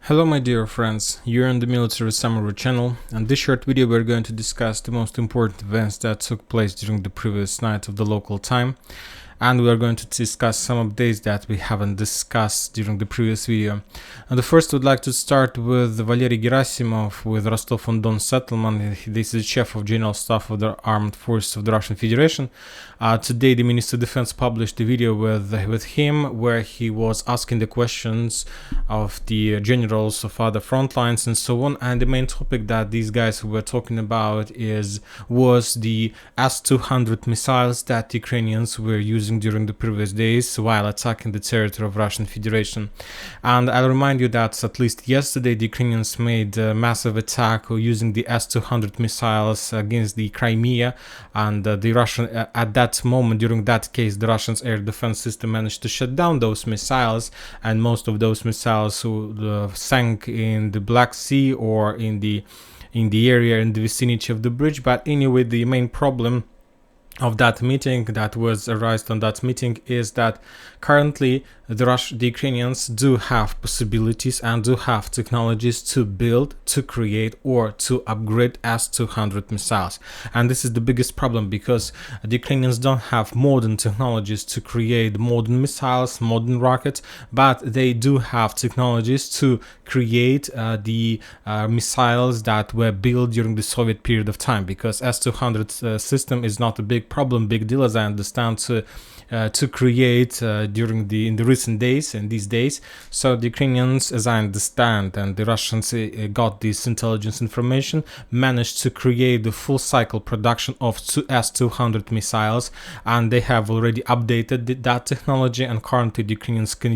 Hello my dear friends, you're on the Military Summary channel, and this short video we're going to discuss the most important events that took place during the previous night of the local time, and we are going to discuss some updates that we haven't discussed during the previous video. And the first would like to start with Valery Gerasimov with Rostov-on-Don settlement. This is the Chief of General Staff of the Armed Forces of the Russian Federation. Today the Minister of Defense published a video with him where he was asking the questions of the generals of other front lines and so on, and the main topic that these guys were talking about was the S-200 missiles that the Ukrainians were using during the previous days while attacking the territory of Russian Federation. And I'll remind you that at least yesterday the Ukrainians made a massive attack using the S-200 missiles against the Crimea, and the Russian at that moment, during that case, the Russians' air defense system managed to shut down those missiles, and most of those missiles sank in the Black Sea or in the area in the vicinity of the bridge. But anyway, the main problem of that meeting that was raised on that meeting is that currently the Ukrainians do have possibilities and do have technologies to build, to create, or to upgrade S-200 missiles. And this is the biggest problem, because the Ukrainians don't have modern technologies to create modern missiles, modern rockets, but they do have technologies to create the missiles that were built during the Soviet period of time, because S-200 system is not a big deal, as I understand, to create in the recent days and these days. So the Ukrainians, as I understand, and the Russians got this intelligence information, managed to create the full cycle production of S-200 missiles, and they have already updated that technology, and currently the Ukrainians can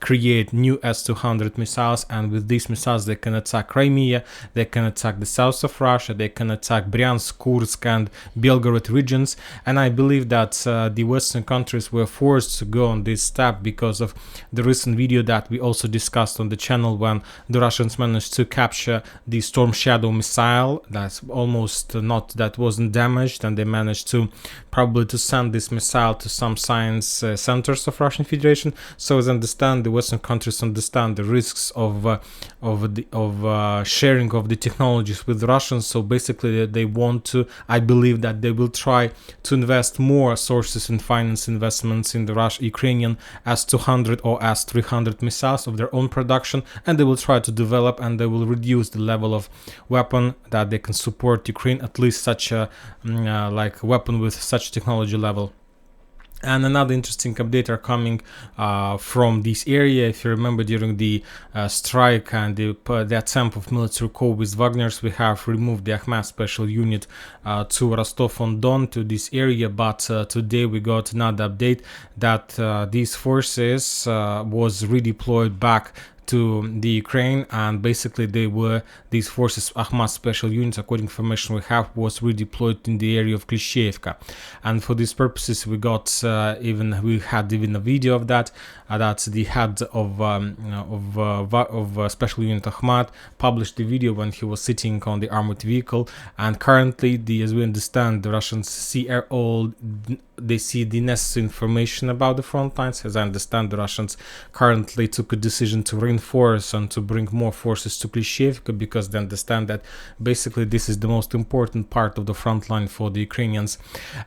create new S-200 missiles, and with these missiles they can attack Crimea, they can attack the south of Russia, they can attack Bryansk, Kursk and Belgorod regions. And I believe that the Western countries were forced to go on this step because of the recent video that we also discussed on the channel, when the Russians managed to capture the Storm Shadow missile that wasn't damaged, and they managed to probably to send this missile to some science centers of Russian Federation. So as I understand, the Western countries understand the risks of sharing of the technologies with the Russians. So basically they want to, I believe that they will try to invest more sources and finance investments in the Ukrainian S-200 or S-300 missiles of their own production, and they will try to develop, and they will reduce the level of weapon that they can support Ukraine, at least such a weapon with such technology level. And another interesting update are coming from this area. If you remember, during the strike and the attempt of military coup with Wagner's, we have removed the Akhmat special unit to Rostov-on-Don, to this area. But today we got another update that these forces was redeployed back to the Ukraine, and basically these forces, Akhmat special units, according to information we have, was redeployed in the area of Klishchiivka. And for these purposes we had even a video of that. That's the head of special unit Akhmat published the video when he was sitting on the armored vehicle. And currently, as we understand, the Russians see the necessary information about the front lines. As I understand, the Russians currently took a decision to reinforce and to bring more forces to Klishchiivka, because they understand that basically this is the most important part of the front line for the Ukrainians.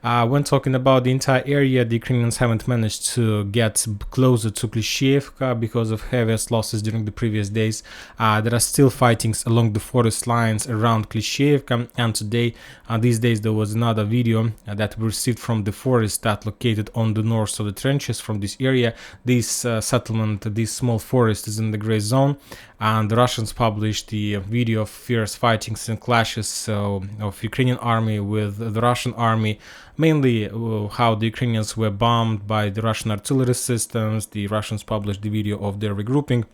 When talking about the entire area, the Ukrainians haven't managed to get closer to Klishchiivka because of heaviest losses during the previous days. There are still fightings along the forest lines around Klishchiivka, and today, these days, there was another video that we received from the forest that located on the north of the trenches from this area. This settlement, this small forest, is in the gray zone, and the Russians published the video of fierce fightings and clashes of Ukrainian army with the Russian army, mainly how the Ukrainians were bombed by the Russian artillery systems. The Russians published the video of their regrouping.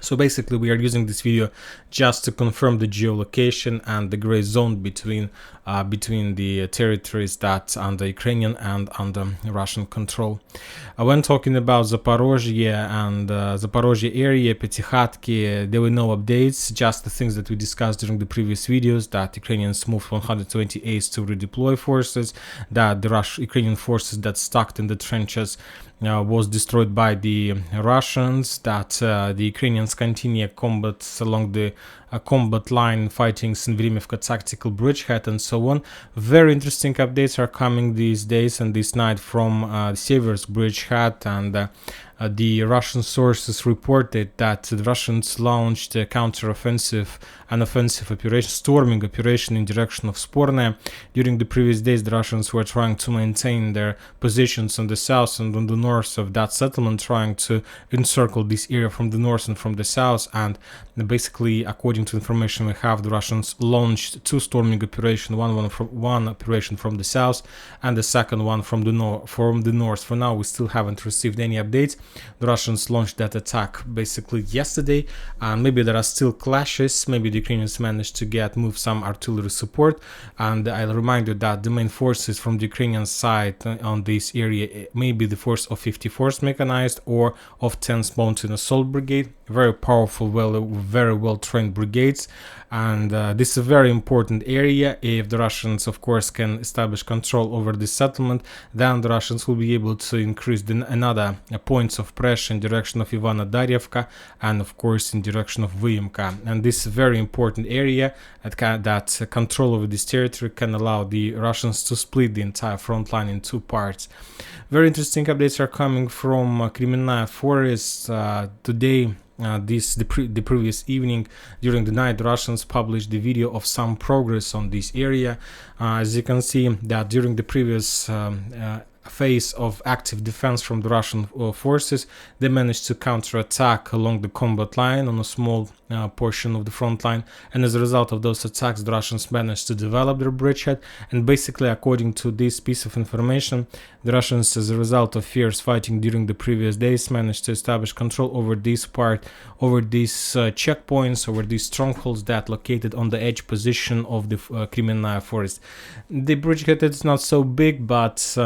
So basically we are using this video just to confirm the geolocation and the gray zone between the territories that under Ukrainian and under Russian control. When talking about Zaporozhye and Zaporozhye area, Petykhatki, there were no updates, just the things that we discussed during the previous videos, that Ukrainians moved 128 to redeploy forces, that the Ukrainian forces that stuck in the trenches was destroyed by the Russians, that the Ukrainians continue combat along the combat line, fighting Siversk tactical bridgehead and so on. Very interesting updates are coming these days and this night from Siversk bridgehead, and the Russian sources reported that the Russians launched a an offensive operation, storming operation in direction of Sporne. During the previous days, the Russians were trying to maintain their positions on the south and on the north of that settlement, trying to encircle this area from the north and from the south. And basically, according to information we have, the Russians launched two storming operations, one operation from the south and the second one from the north. For now, we still haven't received any updates. The Russians launched that attack basically yesterday, and maybe there are still clashes. Maybe the Ukrainians managed to move some artillery support. And I'll remind you that the main forces from the Ukrainian side on this area may be the force of 54th Mechanized or of 10th Mountain Assault Brigade. Very powerful, very well trained brigades, and this is a very important area. If the Russians, of course, can establish control over this settlement, then the Russians will be able to increase another points of pressure in direction of Ivana Daryevka and, of course, in direction of Vyimka. And this is a very important area that control over this territory can allow the Russians to split the entire front line in two parts. Very interesting updates are coming from Kreminna forest today. The previous evening, during the night, the Russians published the video of some progress on this area. As you can see, that during the previous phase of active defense from the Russian forces, they managed to counterattack along the combat line on a small portion of the front line, and as a result of those attacks, the Russians managed to develop their bridgehead. And basically, according to this piece of information, the Russians, as a result of fierce fighting during the previous days, managed to establish control over this part, over these checkpoints, over these strongholds that located on the edge position of the Kreminna forest. The bridgehead is not so big, but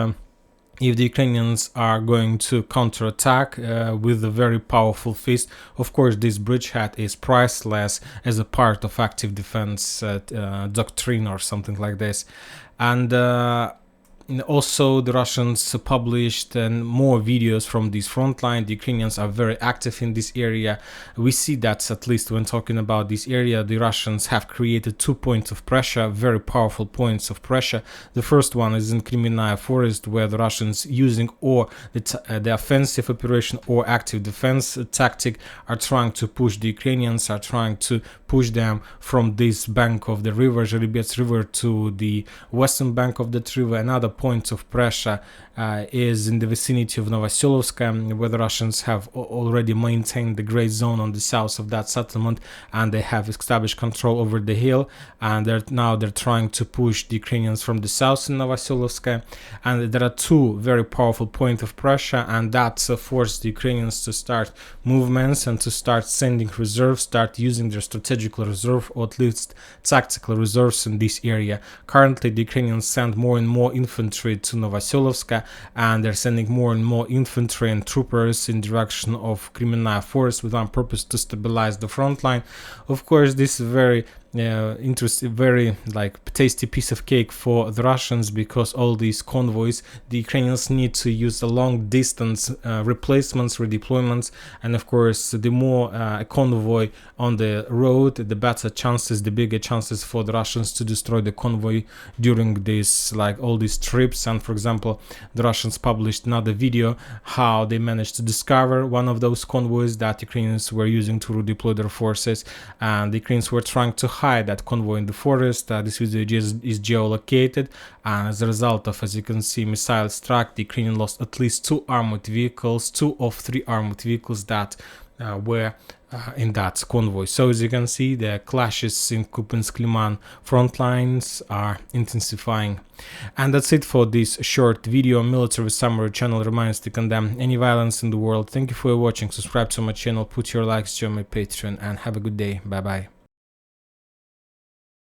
if the Ukrainians are going to counterattack with a very powerful fist, of course this bridgehead is priceless as a part of active defense doctrine or something like this. And also, the Russians published more videos from this front line. The Ukrainians are very active in this area. We see that, at least when talking about this area, the Russians have created 2 points of pressure, very powerful points of pressure. The first one is in Kreminna forest, where the Russians, using or the offensive operation or active defense tactic, are trying to push the Ukrainians, are trying to push them from this bank of the river, Zherebets River, to the western bank of that river. Another point of pressure is in the vicinity of Novoselovsk, where the Russians have already maintained the gray zone on the south of that settlement, and they have established control over the hill, and they're trying to push the Ukrainians from the south in Novoselovsk. And there are two very powerful points of pressure, and that forced the Ukrainians to start movements and to start sending reserves, start using their strategical reserve, or at least tactical reserves in this area. Currently, the Ukrainians send more and more infantry to Novoselovsk, and they're sending more and more infantry and troopers in direction of Kreminna forest with one purpose: to stabilize the front line. Of course, this is very interesting, very tasty piece of cake for the Russians, because all these convoys, the Ukrainians need to use a long distance replacements, redeployments, and of course the more a convoy on the road, the better chances, the bigger chances for the Russians to destroy the convoy during this all these trips. And for example, the Russians published another video how they managed to discover one of those convoys that Ukrainians were using to redeploy their forces, and the Ukrainians were trying to hide that convoy in the forest. This video is geolocated, and as a result of, as you can see, missile strike, the Ukrainian lost at least 2 armored vehicles, 2 of 3 armored vehicles that were in that convoy. So as you can see, the clashes in Kupiansk-Liman front lines are intensifying. And that's it for this short video. Military Summary channel reminds to condemn any violence in the world. Thank you for watching. Subscribe to my channel, put your likes, join my Patreon, and have a good day. Bye bye.